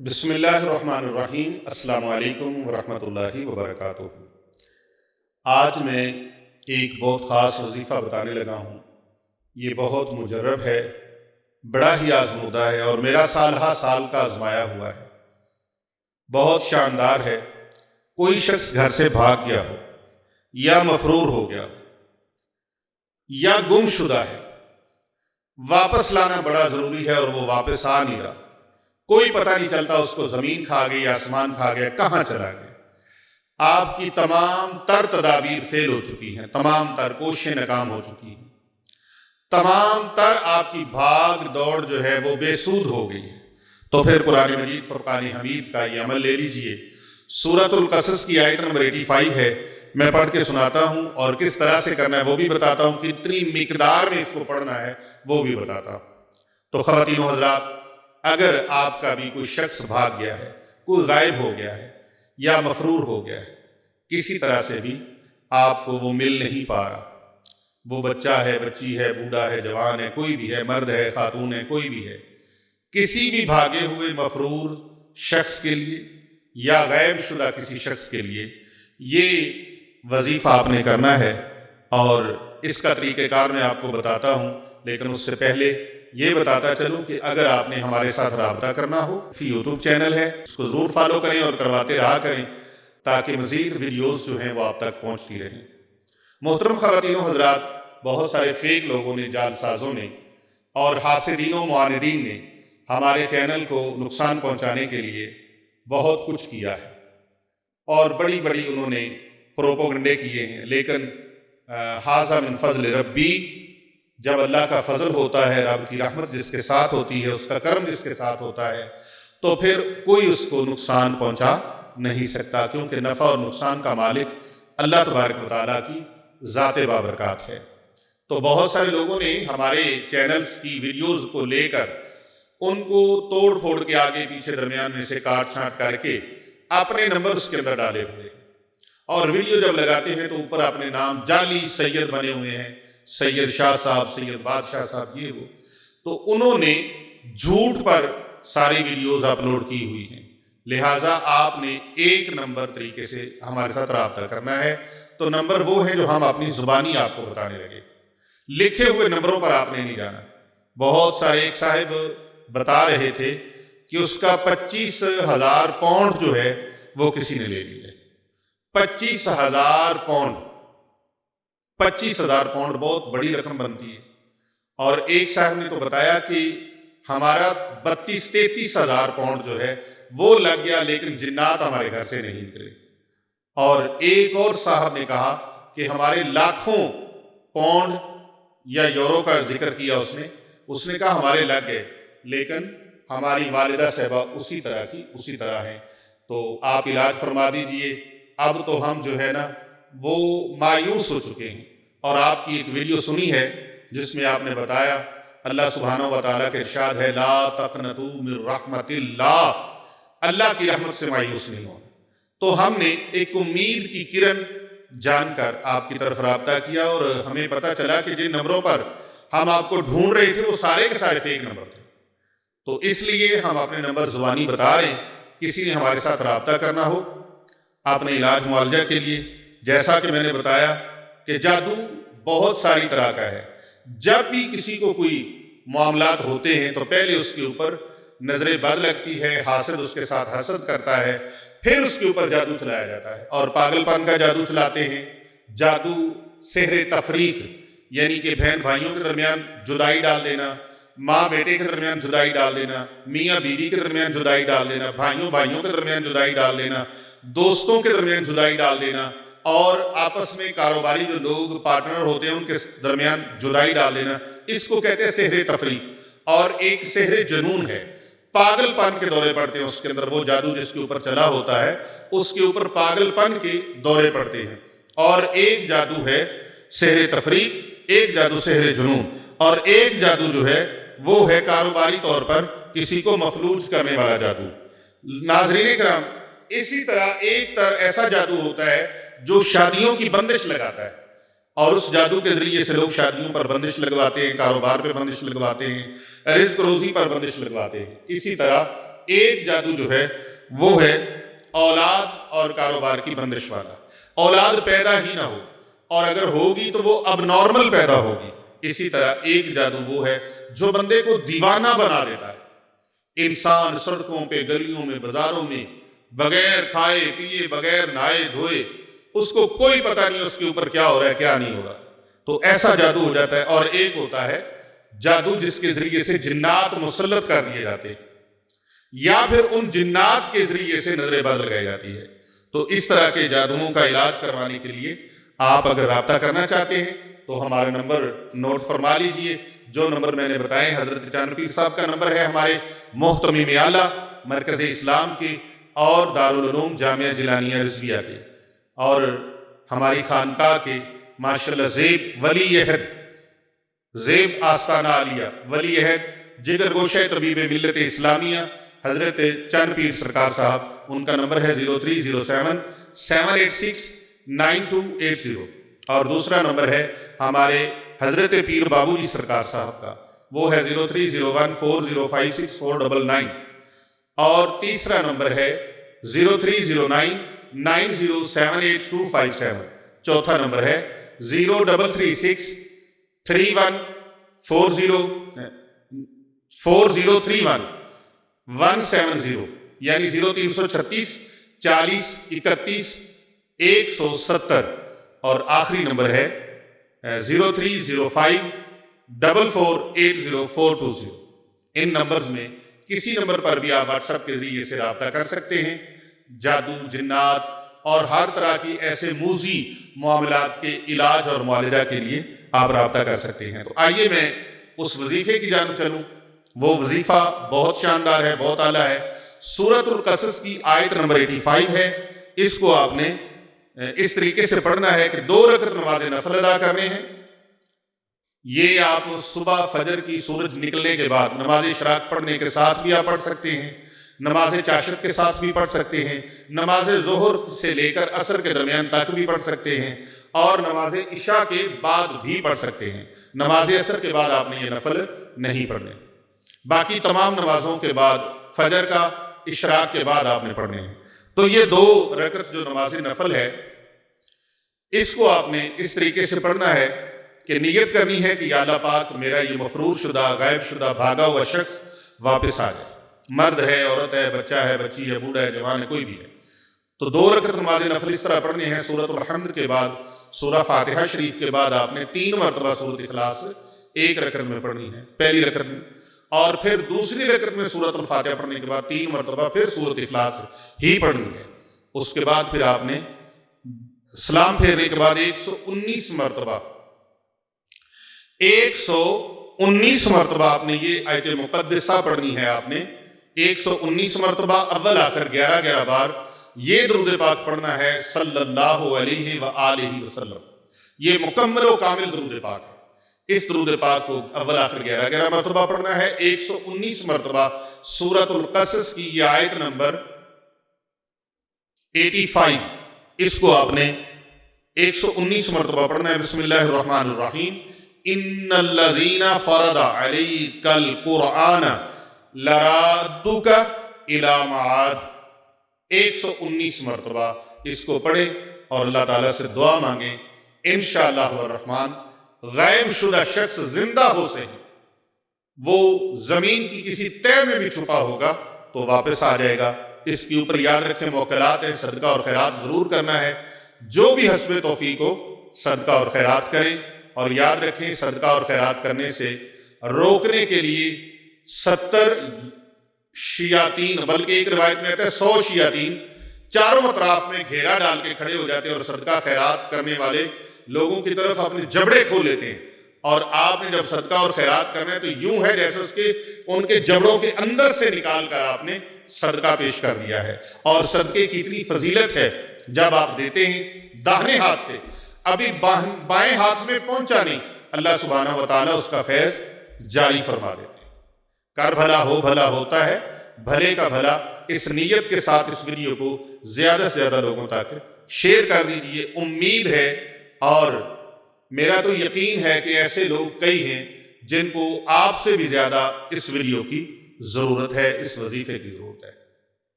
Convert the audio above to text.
بسم اللہ الرحمن الرحیم۔ السلام علیکم ورحمۃ اللہ وبرکاتہ۔ آج میں ایک بہت خاص وظیفہ بتانے لگا ہوں۔ یہ بہت مجرب ہے، بڑا ہی آزمودہ ہے اور میرا سال ہا سال کا آزمایا ہوا ہے۔ بہت شاندار ہے۔ کوئی شخص گھر سے بھاگ گیا ہو یا مفرور ہو گیا ہو یا گم شدہ ہے، واپس لانا بڑا ضروری ہے اور وہ واپس آ نہیں رہا۔ کوئی پتہ نہیں چلتا اس کو زمین کھا گئی، آسمان کھا گیا، کہاں چلا گیا۔ آپ کی تمام تر تدابیر فیل ہو چکی ہیں، تمام تر کوششیں ناکام ہو چکی ہیں، تمام تر آپ کی بھاگ دوڑ جو ہے وہ بے سود ہو گئی ہے۔ تو پھر قرآن مجید فرقان حمید کا یہ عمل لے لیجئے۔ سورۃ القصص کی آیت نمبر 85 ہے، میں پڑھ کے سناتا ہوں اور کس طرح سے کرنا ہے وہ بھی بتاتا ہوں، کتنی مقدار میں اس کو پڑھنا ہے وہ بھی بتاتا ہوں۔ تو خواتین و حضرات، اگر آپ کا بھی کوئی شخص بھاگ گیا ہے، کوئی غائب ہو گیا ہے یا مفرور ہو گیا ہے، کسی طرح سے بھی آپ کو وہ مل نہیں پا رہا، وہ بچہ ہے، بچی ہے، بوڑھا ہے، جوان ہے، کوئی بھی ہے، مرد ہے، خاتون ہے، کوئی بھی ہے، کسی بھی بھاگے ہوئے مفرور شخص کے لیے یا غائب شدہ کسی شخص کے لیے یہ وظیفہ آپ نے کرنا ہے، اور اس کا طریقہ کار میں آپ کو بتاتا ہوں۔ لیکن اس سے پہلے یہ بتاتا چلوں کہ اگر آپ نے ہمارے ساتھ رابطہ کرنا ہو، یوٹیوب چینل ہے، اس کو ضرور فالو کریں اور کرواتے رہا کریں تاکہ مزید ویڈیوز جو ہیں وہ آپ تک پہنچتی رہیں۔ محترم خواتین و حضرات، بہت سارے فیک لوگوں نے، جعل سازوں نے اور حاسدین و معاندین نے ہمارے چینل کو نقصان پہنچانے کے لیے بہت کچھ کیا ہے اور بڑی بڑی انہوں نے پروپیگنڈے کیے ہیں، لیکن ھذا من فضل ربی، جب اللہ کا فضل ہوتا ہے، رب کی رحمت جس کے ساتھ ہوتی ہے، اس کا کرم جس کے ساتھ ہوتا ہے، تو پھر کوئی اس کو نقصان پہنچا نہیں سکتا، کیونکہ نفع اور نقصان کا مالک اللہ تبارک و تعالیٰ کی ذات بابرکات ہے۔ تو بہت سارے لوگوں نے ہمارے چینلز کی ویڈیوز کو لے کر ان کو توڑ پھوڑ کے آگے پیچھے درمیان میں سے کاٹ چھانٹ کر کے اپنے نمبر اس کے اندر ڈالے ہوئے ہیں، اور ویڈیو جب لگاتے ہیں تو اوپر اپنے نام جعلی سید بنے ہوئے ہیں، سید شاہ صاحب، سید بادشاہ صاحب، یہ وہ۔ تو انہوں نے جھوٹ پر ساری ویڈیوز اپلوڈ کی ہوئی ہیں، لہٰذا آپ نے ایک نمبر طریقے سے ہمارے ساتھ رابطہ کرنا ہے۔ تو نمبر وہ ہے جو ہم اپنی زبانی آپ کو بتانے لگے، لکھے ہوئے نمبروں پر آپ نے نہیں جانا۔ بہت سارے ایک صاحب بتا رہے تھے کہ اس کا 25,000 پاؤنڈ جو ہے وہ کسی نے لے لیا ہے۔ 25,000 پاؤنڈ، 25,000 پاؤنڈ بہت بڑی رقم بنتی ہے، اور ایک صاحب نے تو بتایا کہ ہمارا 32-33,000 پاؤنڈ جو ہے وہ لگ گیا، لیکن جنات ہمارے گھر سے نہیں نکلے۔ اور ایک اور صاحب نے کہا کہ ہمارے لاکھوں پاؤنڈ یا یورو کا ذکر کیا اس نے کہا ہمارے لگ گئے، لیکن ہماری والدہ صاحبہ اسی طرح کی اسی طرح ہیں۔ تو آپ علاج فرما دیجئے۔ اب تو ہم جو ہے نا وہ مایوس ہو چکے ہیں، اور آپ کی ایک ویڈیو سنی ہے جس میں آپ نے بتایا، اللہ سبحانہ و تعالیٰ کے ارشاد ہے، لا تقنطوا من رحمت اللہ، اللہ کی رحمت سے مایوس نہیں ہونا۔ تو ہم نے ایک امید کی کرن جان کر آپ کی طرف رابطہ کیا، اور ہمیں پتہ چلا کہ جن نمبروں پر ہم آپ کو ڈھونڈ رہے تھے وہ سارے کے سارے فیک نمبر تھے۔ تو اس لیے ہم اپنے نمبر زبانی بتا رہے ہیں، کسی نے ہمارے ساتھ رابطہ کرنا ہو اپنے علاج معالجہ کے لیے، جیسا کہ میں نے بتایا کہ جادو بہت ساری طرح کا ہے۔ جب بھی کسی کو کوئی معاملات ہوتے ہیں تو پہلے اس کے اوپر نظر بد لگتی ہے، حاسد اس کے ساتھ حسد کرتا ہے، پھر اس کے اوپر جادو چلایا جاتا ہے، اور پاگل پن کا جادو چلاتے ہیں، جادو سحر تفریق، یعنی کہ بہن بھائیوں کے درمیان جدائی ڈال دینا، ماں بیٹے کے درمیان جدائی ڈال دینا، میاں بیوی کے درمیان جدائی ڈال دینا، بھائیوں بھائیوں کے درمیان جدائی ڈال دینا، دوستوں کے درمیان جدائی ڈال دینا، اور آپس میں کاروباری جو لوگ پارٹنر ہوتے ہیں ان کے درمیان جدائی ڈال دینا، اس کو کہتے ہیں سحر تفریق۔ اور ایک سحر جنون ہے، پاگل پن کے دورے پڑتے ہیں اس کے اندر، وہ جادو جس کے اوپر چلا ہوتا ہے اس کے اوپر پاگل پن کے دورے پڑتے ہیں۔ اور ایک جادو ہے سحر تفریق، ایک جادو سحر جنون، اور ایک جادو جو ہے وہ ہے کاروباری طور پر کسی کو مفلوج کرنے والا جادو۔ ناظرین کرام، اسی طرح ایک ایسا جادو ہوتا ہے جو شادیوں کی بندش لگاتا ہے، اور اس جادو کے ذریعے سے لوگ شادیوں پر بندش لگواتے ہیں، کاروبار پہ بندش لگواتے ہیں، رزق روزی پر بندش لگواتے ہیں۔ اسی طرح ایک جادو جو ہے وہ ہے اولاد اور کاروبار کی بندش والا. اولاد پیدا ہی نہ ہو، اور اگر ہوگی تو وہ اب نارمل پیدا ہوگی. اسی طرح ایک جادو وہ ہے جو بندے کو دیوانہ بنا دیتا ہے. انسان سڑکوں پہ، گلیوں میں، بازاروں میں بغیر کھائے پیے، بغیر نہائے دھوئے، اس کو کوئی پتہ نہیں اس کے اوپر کیا ہو رہا ہے کیا نہیں ہو رہا. تو ایسا جادو ہو جاتا ہے. اور ایک ہوتا ہے جادو جس کے ذریعے سے جنات مسلط کر دیے جاتے ہیں، یا پھر ان جنات کے ذریعے سے نظر بد لگائی جاتی ہے. تو اس طرح کے جادوؤں کا علاج کروانے کے لیے آپ اگر رابطہ کرنا چاہتے ہیں تو ہمارے نمبر نوٹ فرما لیجئے. جو نمبر میں نے بتائے حضرت چاند پیر صاحب کا نمبر ہے ہمارے محتمم اعلیٰ مرکز اسلام کے اور دارالعلوم جامعہ جیلانیہ رضویہ کے، اور ہماری خانقاہ کے ماشاءاللہ زیب ولی عہد، زیب آستانہ عالیہ ولی عہد جگر گوشہ طبیب ملت اسلامیہ حضرت چند پیر سرکار صاحب، ان کا نمبر ہے 0307 786 9280. اور دوسرا نمبر ہے ہمارے حضرت پیر بابو جی سرکار صاحب کا، وہ ہے 0301 4056 499. اور تیسرا نمبر ہے 0309 9078257. چوتھا نمبر ہے 0336 31 4031 170، یعنی 0336 40 31 170. اور آخری نمبر ہے 0305 4480 ان نمبرز میں کسی نمبر پر بھی آپ واٹس ایپ کے ذریعے سے رابطہ کر سکتے ہیں. جادو، جنات اور ہر طرح کی ایسے موذی معاملات کے علاج اور معالجہ کے لیے آپ رابطہ کر سکتے ہیں. تو آئیے میں اس وظیفے کی جانب چلوں. وہ وظیفہ بہت شاندار ہے، بہت اعلیٰ ہے. سورۃ القصص کی آیت نمبر 85 ہے. اس کو آپ نے اس طریقے سے پڑھنا ہے کہ 2 رکعت نماز نفل ادا کرنے ہیں. یہ آپ صبح فجر کی سورج نکلنے کے بعد نماز اشراق پڑھنے کے ساتھ بھی آپ پڑھ سکتے ہیں، نماز چاشت کے ساتھ بھی پڑھ سکتے ہیں، نماز ظہر سے لے کر عصر کے درمیان تک بھی پڑھ سکتے ہیں، اور نماز عشاء کے بعد بھی پڑھ سکتے ہیں. نماز عصر کے بعد آپ نے یہ نفل نہیں پڑھنے. باقی تمام نمازوں کے بعد، فجر کا، اشراق کے بعد آپ نے پڑھنے ہیں. تو یہ 2 رکعت جو نماز نفل ہے، اس کو آپ نے اس طریقے سے پڑھنا ہے کہ نیت کرنی ہے کہ یا اللہ پاک میرا یہ مفروض شدہ، غائب شدہ، بھاگا ہوا شخص واپس آ جائے. مرد ہے، عورت ہے، بچہ ہے، بچی ہے، بوڑھا ہے، جوان ہے، کوئی بھی ہے. تو 2 رکعت نماز نفل اس طرح پڑھنے ہیں. سورۃ الحمد کے بعد، سورہ فاتحہ شریف کے بعد آپ نے 3 مرتبہ سورۃ اخلاص 1 رکعت میں پڑھنی ہے، پہلی رکعت میں. اور پھر دوسری رکعت میں سورۃ الفاتحہ پڑھنے کے بعد 3 مرتبہ پھر سورۃ اخلاص ہی پڑھنی ہے. اس کے بعد پھر آپ نے سلام پھیرنے کے بعد 119 مرتبہ آپ نے یہ آیت مقدسہ پڑھنی ہے. آپ نے 119 مرتبہ اول آخر 11 بار یہ درود پاک پڑھنا ہے صلی اللہ علیہ وآلہ وسلم. یہ مکمل و کامل درود پاک ہے. اس درود پاک کو اول آخر 11 مرتبہ پڑھنا ہے. 119 مرتبہ سورۃ القصص کی یہ آیت نمبر 85، اس کو آپ نے 119 مرتبہ پڑھنا ہے. بسم اللہ الرحمن الرحیم. ان الذین فرض علیک القرآن لرادک الی معاد. 119 مرتبہ اس کو پڑھیں اور اللہ تعالیٰ سے دعا مانگیں. انشاءاللہ الرحمن غائب شدہ شخص زندہ ہو سے وہ زمین کی کسی تہہ میں بھی چھپا ہوگا تو واپس آ جائے گا. اس کے اوپر یاد رکھیں موکلات ہیں، صدقہ اور خیرات ضرور کرنا ہے. جو بھی حسب توفیق ہو صدقہ اور خیرات کریں. اور یاد رکھیں صدقہ اور خیرات کرنے سے روکنے کے لیے 70 شیاطین، بلکہ ایک روایت میں آتا ہے 100 شیاطین چاروں اطراف میں گھیرا ڈال کے کھڑے ہو جاتے ہیں اور صدقہ خیرات کرنے والے لوگوں کی طرف اپنے جبڑے کھول لیتے ہیں. اور آپ نے جب صدقہ اور خیرات کرنا ہے تو یوں ہے جیسے ان کے جبڑوں کے اندر سے نکال کر آپ نے صدقہ پیش کر دیا ہے. اور صدقے کی اتنی فضیلت ہے، جب آپ دیتے ہیں داہنے ہاتھ سے، ابھی بائیں ہاتھ میں پہنچا نہیں، اللہ سبحانہ وتعالیٰ اس کا فیض جاری فرما دیتے ہیں. کر بھلا ہو بھلا ہوتا ہے، بھلے کا بھلا. اس نیت کے ساتھ اس ویڈیو کو زیادہ سے زیادہ لوگوں تک شیئر کر دیجئے. امید ہے اور میرا تو یقین ہے کہ ایسے لوگ کئی ہیں جن کو آپ سے بھی زیادہ اس ویڈیو کی ضرورت ہے، اس وظیفے کی ضرورت ہے۔